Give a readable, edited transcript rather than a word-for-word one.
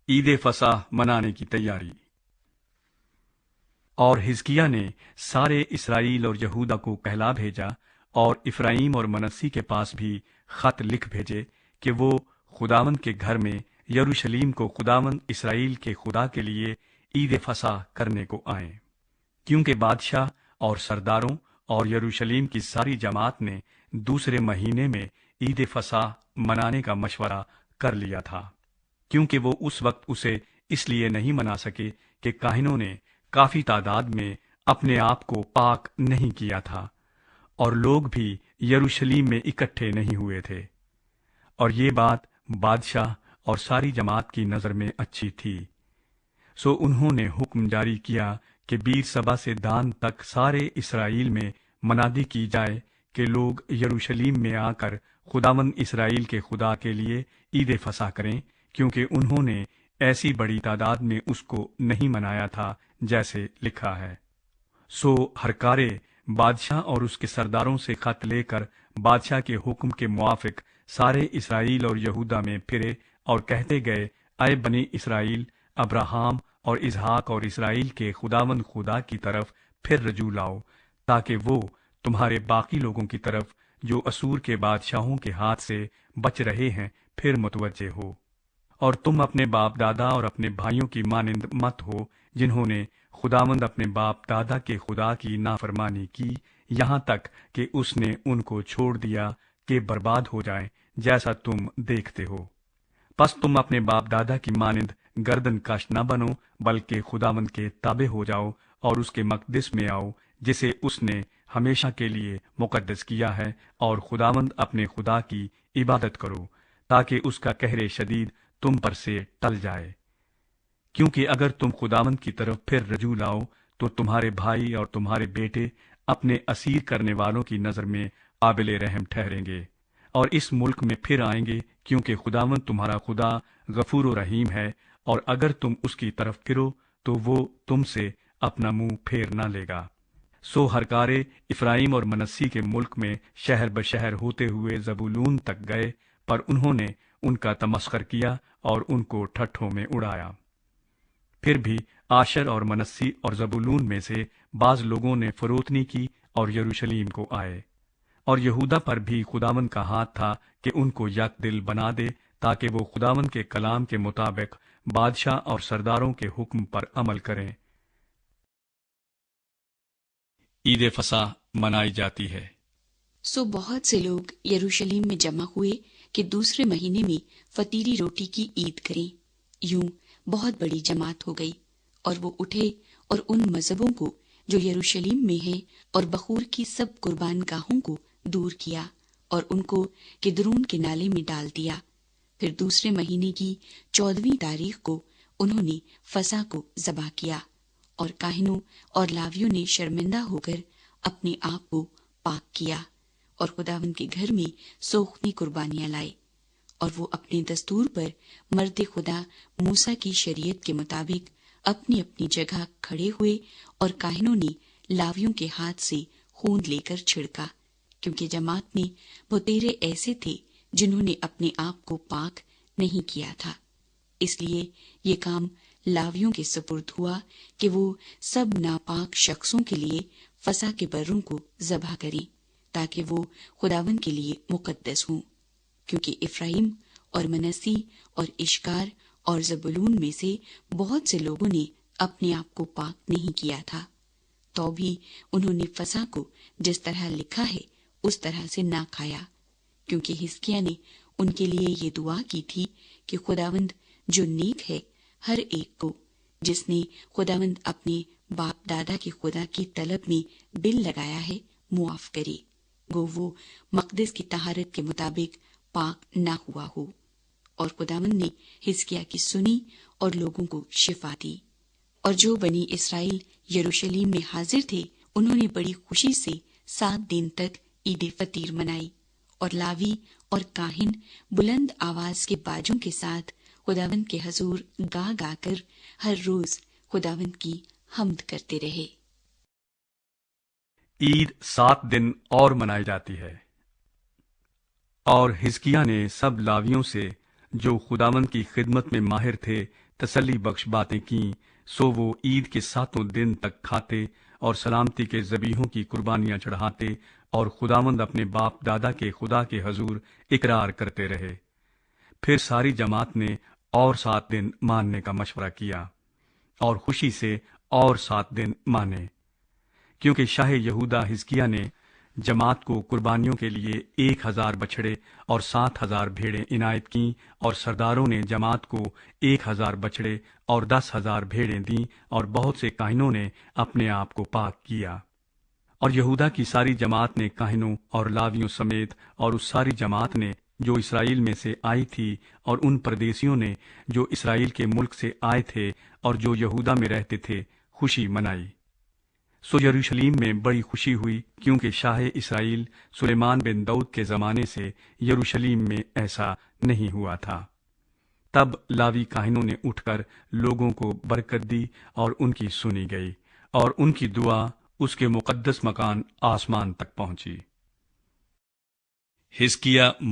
عید فصح منانے کی تیاری۔ اور حزقیہ نے سارے اسرائیل اور یہودا کو کہلا بھیجا اور افرائیم اور منسی کے پاس بھی خط لکھ بھیجے کہ وہ خداوند کے گھر میں یروشلیم کو خداوند اسرائیل کے خدا کے لیے عید فصح کرنے کو آئیں، کیونکہ بادشاہ اور سرداروں اور یروشلیم کی ساری جماعت نے دوسرے مہینے میں عید فصح منانے کا مشورہ کر لیا تھا، کیونکہ وہ اس وقت اسے اس لیے نہیں منا سکے کہ کاہنوں نے کافی تعداد میں اپنے آپ کو پاک نہیں کیا تھا، اور لوگ بھی یروشلیم میں اکٹھے نہیں ہوئے تھے۔ اور یہ بات بادشاہ اور ساری جماعت کی نظر میں اچھی تھی، سو انہوں نے حکم جاری کیا کہ بیر صبا سے دان تک سارے اسرائیل میں منادی کی جائے کہ لوگ یروشلیم میں آ کر خداوند اسرائیل کے خدا کے لیے عید فصح کریں، کیونکہ انہوں نے ایسی بڑی تعداد میں اس کو نہیں منایا تھا جیسے لکھا ہے۔ سو ہرکارے بادشاہ اور اس کے سرداروں سے خط لے کر بادشاہ کے حکم کے موافق سارے اسرائیل اور یہودا میں پھرے اور کہتے گئے، اے بنی اسرائیل، ابراہام اور اسحاق اور اسرائیل کے خداوند خدا کی طرف پھر رجوع لاؤ، تاکہ وہ تمہارے باقی لوگوں کی طرف جو اسور کے بادشاہوں کے ہاتھ سے بچ رہے ہیں پھر متوجہ ہو، اور تم اپنے باپ دادا اور اپنے بھائیوں کی مانند مت ہو جنہوں نے خداوند اپنے باپ دادا کے خدا کی نافرمانی کی، یہاں تک کہ اس نے ان کو چھوڑ دیا کہ برباد ہو جائیں، جیسا تم دیکھتے ہو۔ پس تم اپنے باپ دادا کی مانند گردن کش نہ بنو، بلکہ خداوند کے تابع ہو جاؤ اور اس کے مقدس میں آؤ جسے اس نے ہمیشہ کے لیے مقدس کیا ہے، اور خداوند اپنے خدا کی عبادت کرو، تاکہ اس کا قہر شدید تم پر سے ٹل جائے۔ کیونکہ اگر تم خداوند کی طرف پھر رجوع لاؤ تو تمہارے بھائی اور تمہارے بیٹے اپنے اسیر کرنے والوں کی نظر میں قابل رحم ٹھہریں گے، اور اس ملک میں پھر آئیں گے، کیونکہ خداوند تمہارا خدا غفور و رحیم ہے، اور اگر تم اس کی طرف پھرو تو وہ تم سے اپنا منہ پھیر نہ لے گا۔ سو ہرکارے افرائیم اور منسی کے ملک میں شہر بشہر ہوتے ہوئے زبولون تک گئے، پر انہوں نے ان کا تمسخر کیا اور ان کو ٹھٹھوں میں اڑایا۔ پھر بھی آشر اور منسی اور زبولون میں سے بعض لوگوں نے فروتنی کی اور یروشلیم کو آئے، اور یہودا پر بھی خداوند کا ہاتھ تھا کہ ان کو یک دل بنا دے، تاکہ وہ خداوند کے کلام کے مطابق بادشاہ اور سرداروں کے حکم پر عمل کریں۔ عید فصح منائی جاتی ہے۔ سو بہت سے لوگ یروشلیم میں جمع ہوئے کہ دوسرے مہینے میں فطیری روٹی کی عید کریں۔ یوں بہت بڑی جماعت ہو گئی، اور وہ اٹھے اور ان مذہبوں کو جو یروشلیم میں ہیں اور بخور کی سب قربان گاہوں کو دور کیا، اور ان کو کدرون کے نالے میں ڈال دیا۔ پھر دوسرے مہینے کی 14ویں تاریخ کو انہوں نے فصح کو ذبح کیا، اور کاہنوں اور لاویوں نے شرمندہ ہو کر اپنے آپ کو پاک کیا، اور خداوند کے گھر میں سوختنی قربانیاں لائے، اور وہ اپنے دستور پر مرد خدا موسیٰ کی شریعت کے مطابق اپنی اپنی جگہ کھڑے ہوئے، اور کاہنوں نے لاویوں کے ہاتھ سے خون لے کر چھڑکا، کیونکہ جماعت میں بہتیرے ایسے تھے جنہوں نے اپنے آپ کو پاک نہیں کیا تھا۔ اس لیے یہ کام لاویوں کے سپرد ہوا کہ وہ سب ناپاک شخصوں کے لیے فصح کے بروں کو ذبح کریں، تاکہ وہ خداوند کے لیے مقدس ہوں، کیونکہ افرائیم اور منسی اور اشکار اور زبولون میں سے بہت سے لوگوں نے اپنے آپ کو پاک نہیں کیا تھا، تو بھی انہوں نے فصح کو جس طرح لکھا ہے اس طرح سے نہ کھایا، کیونکہ حزقیہ نے ان کے لیے یہ دعا کی تھی کہ خداوند جو نیک ہے ہر ایک کو، جس نے خداوند اپنے باپ دادا کے خدا کی طلب میں دل لگایا ہے، معاف کرے، گو وہ مقدس کی طہارت کے مطابق پاک نہ ہوا ہو۔ اور خداوند نے حزقیہ کی سنی اور لوگوں کو شفا دی۔ اور جو بنی اسرائیل یروشلیم میں حاضر تھے، انہوں نے بڑی خوشی سے 7 دن تک عید فطیر منائی، اور لاوی اور کاہن بلند آواز کے باجوں کے ساتھ خداوند کے حضور گا گا کر ہر روز خداوند کی حمد کرتے رہے۔ عید 7 دن اور منائی جاتی ہے۔ اور حزقیہ نے سب لاویوں سے جو خداوند کی خدمت میں ماہر تھے تسلی بخش باتیں کیں، سو وہ عید کے 7 دن تک کھاتے اور سلامتی کے ذبیحوں کی قربانیاں چڑھاتے اور خداوند اپنے باپ دادا کے خدا کے حضور اقرار کرتے رہے۔ پھر ساری جماعت نے اور 7 دن ماننے کا مشورہ کیا اور خوشی سے اور 7 دن مانے، کیونکہ شاہ یہودا حزقیہ نے جماعت کو قربانیوں کے لیے 1000 بچھڑے اور 7000 بھیڑیں عنایت کیں، اور سرداروں نے جماعت کو 1000 بچھڑے اور 10,000 بھیڑیں دیں، اور بہت سے کاہنوں نے اپنے آپ کو پاک کیا۔ اور یہودا کی ساری جماعت نے کاہنوں اور لاویوں سمیت، اور اس ساری جماعت نے جو اسرائیل میں سے آئی تھی، اور ان پردیسیوں نے جو اسرائیل کے ملک سے آئے تھے اور جو یہودا میں رہتے تھے، خوشی منائی۔ سو یروشلیم میں بڑی خوشی ہوئی، کیونکہ شاہ اسرائیل سلیمان بن داؤد کے زمانے سے یروشلیم میں ایسا نہیں ہوا تھا۔ تب لاوی کاہنوں نے اٹھ کر لوگوں کو برکت دی، اور ان کی سنی گئی، اور ان کی دعا اس کے مقدس مکان آسمان تک پہنچی۔ حزقیہ